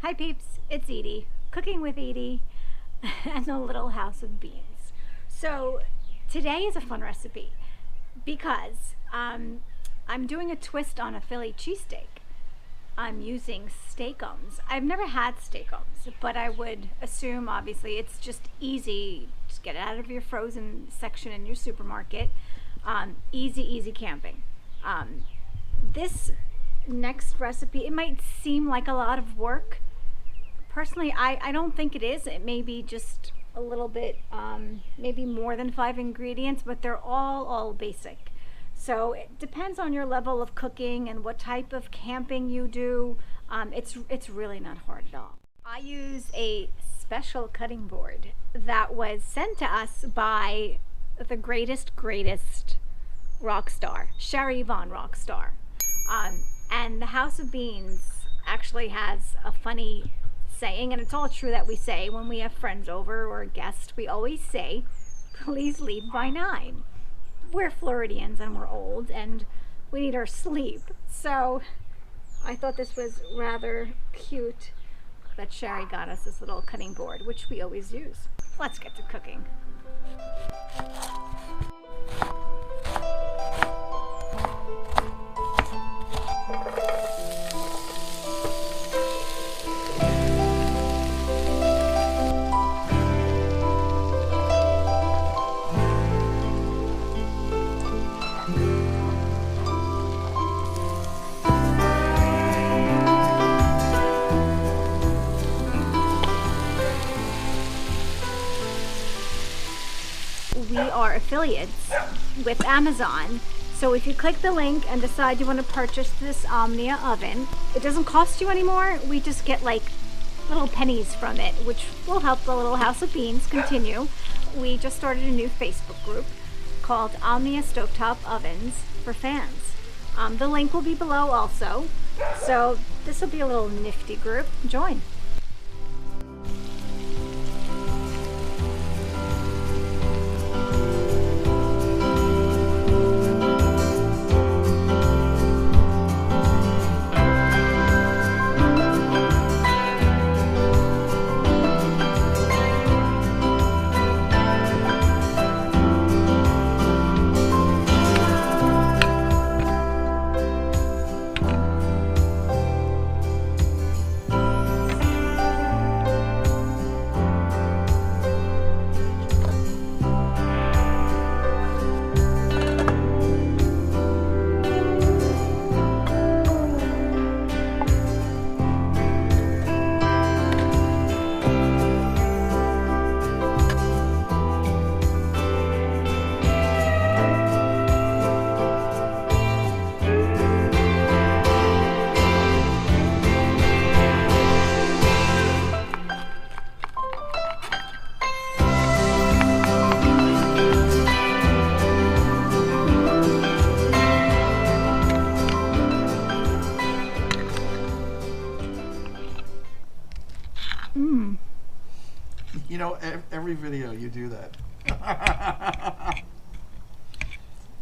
Hi peeps, it's Edie, cooking with Edie and the Little House of Beans. So today is a fun recipe because I'm doing a twist on a Philly cheesesteak. I'm using steakums. I've never had steakums, but I would assume obviously it's just easy. Just get it out of your frozen section in your supermarket. Easy camping. This next recipe, it might seem like a lot of work. Personally, I don't think it is. It may be just a little bit, maybe more than 5 ingredients, but they're all basic. So it depends on your level of cooking and what type of camping you do. It's really not hard at all. I use a special cutting board that was sent to us by the greatest rock star, Sherry Von Rockstar. And the House of Beans actually has a funny saying, and it's all true that we say when we have friends over or a guest. We always say, please leave by 9. We're Floridians and we're old and we need our sleep. So I thought this was rather cute that Sherry got us this little cutting board, which we always use. Let's get to cooking. We are affiliates with Amazon, so if you click the link and decide you want to purchase this Omnia Oven, it doesn't cost you anymore. We just get like little pennies from it, which will help the Little House of Beans continue. We just started a new Facebook group called Omnia Stovetop Ovens for fans. The link will be below also, so this will be a little nifty group. Join. You know, every video you do that.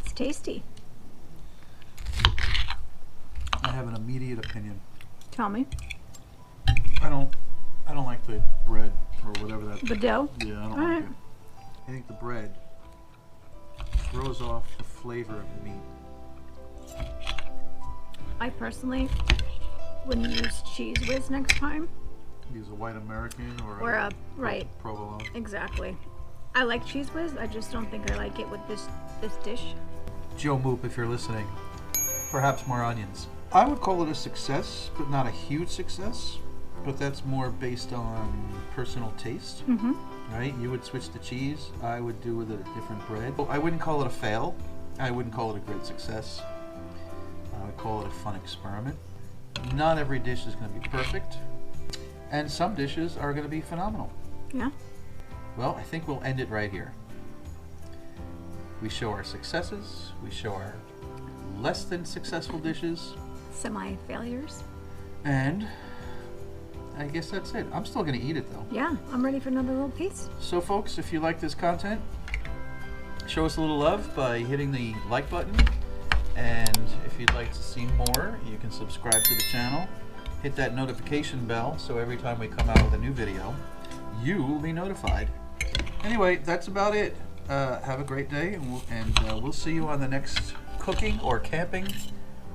It's tasty. I have an immediate opinion. Tell me. I don't like the bread or whatever that. The dough? Yeah, I don't All like right. it. I think the bread throws off the flavor of the meat. I personally wouldn't use Cheese Whiz next time. Use a white American Or a right. provolone. Exactly. I like Cheese Whiz. I just don't think I like it with this dish. Joe Moop, if you're listening, perhaps more onions. I would call it a success, but not a huge success. But that's more based on personal taste, right? You would switch to cheese. I would do with it a different bread. I wouldn't call it a fail. I wouldn't call it a great success. I would call it a fun experiment. Not every dish is going to be perfect. And some dishes are going to be phenomenal. Yeah. Well, I think we'll end it right here. We show our successes. We show our less than successful dishes. Semi-failures. And I guess that's it. I'm still going to eat it though. Yeah, I'm ready for another little piece. So folks, if you like this content, show us a little love by hitting the like button. And if you'd like to see more, you can subscribe to the channel. hit that notification bell so every time we come out with a new video, you will be notified. Anyway, that's about it. Have a great day, and we'll see you on the next cooking or camping,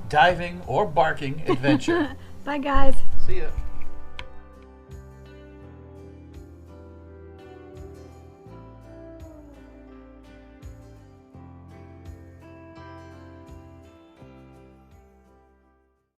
diving or barking adventure. Bye, guys. See ya.